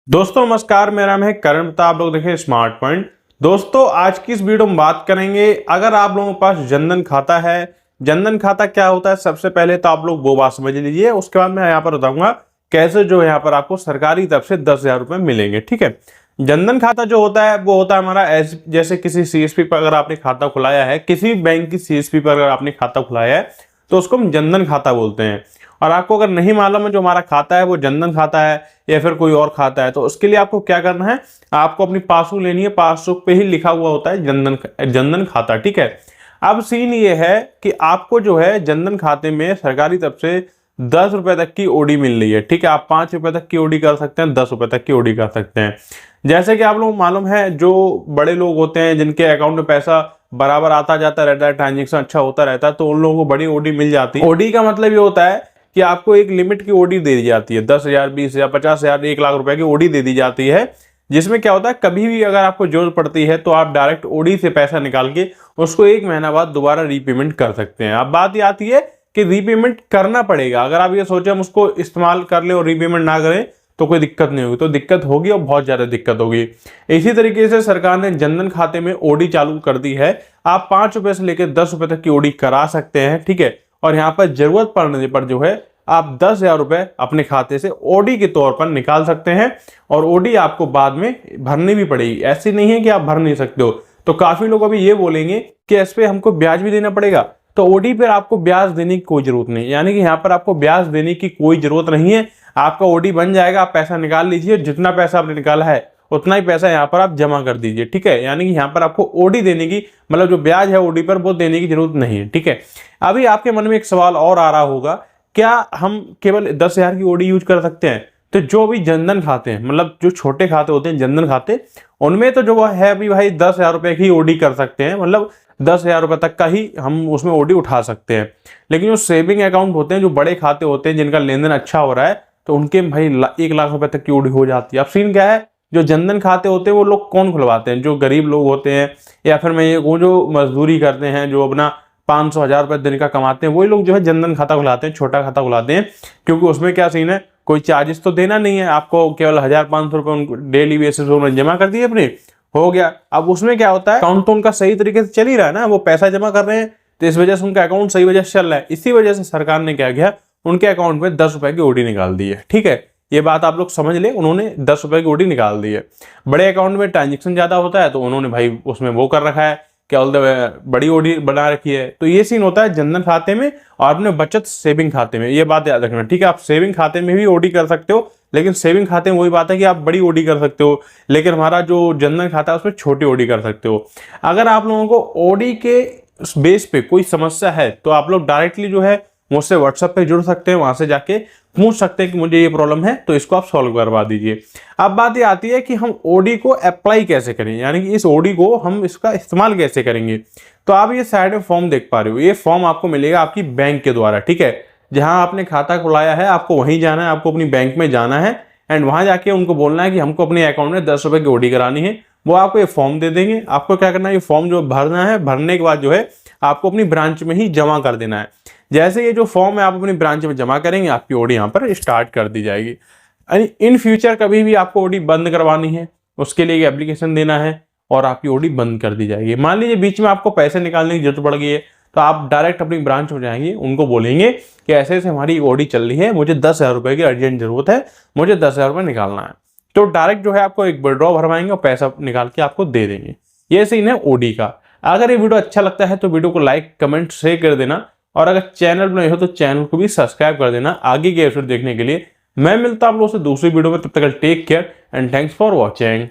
दोस्तों नमस्कार, मेरा नाम है करण। आप लोग देखें स्मार्ट पॉइंट। दोस्तों आज की इस वीडियो में बात करेंगे, अगर आप लोगों के पास जनधन खाता है। जनधन खाता क्या होता है, सबसे पहले तो आप लोग वो बात समझ लीजिए, उसके बाद मैं यहाँ पर बताऊंगा कैसे जो यहाँ पर आपको सरकारी तरफ से 10,000 रुपये मिलेंगे। ठीक है। जनधन खाता जो होता है वो होता है हमारा जैसे किसी सीएसपी पर अगर आपने खाता खुलाया है, किसी बैंक की सीएसपी पर अगर आपने खाता खुलाया है तो उसको हम जनधन खाता बोलते हैं। और आपको अगर नहीं मालूम है जो हमारा खाता है वो जनधन खाता है या फिर कोई और खाता है, तो उसके लिए आपको क्या करना है, आपको अपनी पासबुक लेनी है। पासबुक पे ही लिखा हुआ होता है जनधन खाता। ठीक है। अब सीन ये है कि आपको जो है जनधन खाते में सरकारी तरफ से 10 रुपए तक की ओडी मिल रही है। ठीक है। आप 5 रुपए तक की ओडी कर सकते हैं, 10 रुपए तक की ओडी कर सकते हैं। जैसे कि आप लोग मालूम है, जो बड़े लोग होते हैं जिनके अकाउंट में पैसा बराबर आता जाता रहता है, ट्रांजेक्शन अच्छा होता रहता है, तो उन लोगों को बड़ी ओडी मिल जाती है। ओडी का मतलब ये होता है कि आपको एक लिमिट की ओडी दे दी जाती है, 10,000, 20,000, 50,000, 1 लाख रुपए की ओडी दे दी जाती है। जिसमें क्या होता है, कभी भी अगर आपको जरूरत पड़ती है तो आप डायरेक्ट ओडी से पैसा निकाल के उसको 1 महीना बाद दोबारा रीपेमेंट कर सकते हैं। अब बात ये आती है कि रीपेमेंट करना पड़ेगा। अगर आप ये सोचे हम उसको इस्तेमाल कर ले और रीपेमेंट ना करें तो कोई दिक्कत नहीं होगी, तो दिक्कत होगी और बहुत ज्यादा दिक्कत होगी। इसी तरीके से सरकार ने जनधन खाते में ओडी चालू कर दी है। आप 5 रुपए से लेकर 10 रुपए तक की ओडी करा सकते हैं। ठीक है। और यहाँ पर जरूरत पड़ने पर जो है आप 10,000 रुपए अपने खाते से ओडी के तौर पर निकाल सकते हैं। और ओडी आपको बाद में भरनी भी पड़ेगी, ऐसी नहीं है कि आप भर नहीं सकते हो। तो काफी लोग अभी ये बोलेंगे कि इस पे हमको ब्याज भी देना पड़ेगा, तो ओडी पर आपको ब्याज देने की कोई जरूरत नहीं, यानी कि यहाँ पर आपको ब्याज देने की कोई जरूरत नहीं है। आपका ओडी बन जाएगा, आप पैसा निकाल लीजिए, जितना पैसा आपने निकाला है उतना ही पैसा यहाँ पर आप जमा कर दीजिए। ठीक है। यानी कि यहाँ पर आपको ओडी देने की, मतलब जो ब्याज है ओडी पर, वो देने की जरूरत नहीं है। ठीक है। अभी आपके मन में एक सवाल और आ रहा होगा, क्या हम केवल 10,000 की ओडी यूज कर सकते हैं? तो जो भी जनधन खाते हैं, मतलब जो छोटे खाते होते हैं जनधन खाते, उनमें तो जो है अभी भाई 10,000 रुपए की ओडी कर सकते हैं, मतलब 10,000 रुपए तक का ही हम उसमें ओडी उठा सकते हैं। लेकिन जो सेविंग अकाउंट होते हैं, जो बड़े खाते होते हैं, जिनका लेन देन अच्छा हो रहा है, तो उनके भाई 1 लाख रुपए तक की ओडी हो जाती है। अब सीन क्या है, जो जनधन खाते होते हैं वो लोग कौन खुलवाते हैं? जो गरीब लोग होते हैं, या फिर मैं ये कहूँ जो मजदूरी करते हैं, जो अपना 500 1000 रुपए दिन का कमाते हैं, वही लोग जो है जनधन खाता खुलाते हैं, छोटा खाता खुलाते हैं। क्योंकि उसमें क्या सीन है, कोई चार्जेस तो देना नहीं है आपको, केवल 1,500 रुपए डेली बेसिस पर जमा कर दिए अपने, हो गया। अब उसमें क्या होता है, अकाउंट तो उनका सही तरीके से चल ही रहा है ना, वो पैसा जमा कर रहे हैं, तो इस वजह से उनका अकाउंट सही वजह से चल रहा है। इसी वजह से सरकार ने क्या किया, उनके अकाउंट में 10 रुपए की ओडी निकाल दी है। ठीक है। ये बात आप लोग समझ ले, उन्होंने 10 रुपए की ओडी निकाल दी है। बड़े अकाउंट में ट्रांजेक्शन ज्यादा होता है तो उन्होंने भाई उसमें वो कर रखा है, क्या बोलते हैं, बड़ी ओडी बना रखी है। तो ये सीन होता है जनधन खाते में और अपने बचत सेविंग खाते में, ये बात याद रखना। ठीक है। आप सेविंग खाते में भी ओडी कर सकते हो, लेकिन सेविंग खाते में वही बात है कि आप बड़ी ओडी कर सकते हो, लेकिन हमारा जो जनधन खाता है उसमें छोटी ओडी कर सकते हो। अगर आप लोगों को ओडी के बेस पे कोई समस्या है तो आप लोग डायरेक्टली जो है मुझसे व्हाट्सएप पे जुड़ सकते हैं, वहां से जाके पूछ सकते हैं कि मुझे ये प्रॉब्लम है, तो इसको आप सॉल्व करवा दीजिए। अब बात ये आती है कि हम ओडी को अप्लाई कैसे करें, यानी कि इस ओडी को हम इसका इस्तेमाल कैसे करेंगे। तो आप ये साइड में फॉर्म देख पा रहे हो, ये फॉर्म आपको मिलेगा आपकी बैंक के द्वारा। ठीक है। जहां आपने खाता खुलाया है आपको वहीं जाना है, आपको अपनी बैंक में जाना है एंड वहां जाके उनको बोलना है कि हमको अपने अकाउंट में 10 रुपए की ओडी करानी है। वो आपको ये फॉर्म दे देंगे। आपको क्या करना है, ये फॉर्म जो भरना है, भरने के बाद जो है आपको अपनी ब्रांच में ही जमा कर देना है। जैसे ये जो फॉर्म है आप अपनी ब्रांच में जमा करेंगे, आपकी ओडी यहाँ पर स्टार्ट कर दी जाएगी। इन फ्यूचर कभी भी आपको ओडी बंद करवानी है, उसके लिए एप्लीकेशन देना है और आपकी ओडी बंद कर दी जाएगी। मान लीजिए बीच में आपको पैसे निकालने की जरूरत पड़ गई है, तो आप डायरेक्ट अपनी ब्रांच में जाएंगे, उनको बोलेंगे कि ऐसे ऐसे हमारी ओडी चल रही है, मुझे 10,000 रुपए की अर्जेंट जरूरत है, मुझे 10,000 रुपए निकालना है। तो डायरेक्ट जो है आपको एक विड्रॉ भरवाएंगे और पैसा निकाल के आपको दे देंगे। ये सीन है ओडी का। अगर ये वीडियो अच्छा लगता है तो वीडियो को लाइक, कमेंट, शेयर कर देना, और अगर चैनल पर नहीं हो तो चैनल को भी सब्सक्राइब कर देना आगे के एपिसोड देखने के लिए। मैं मिलता हूं आप लोगों से दूसरी वीडियो में, तब तक take care and thanks for watching.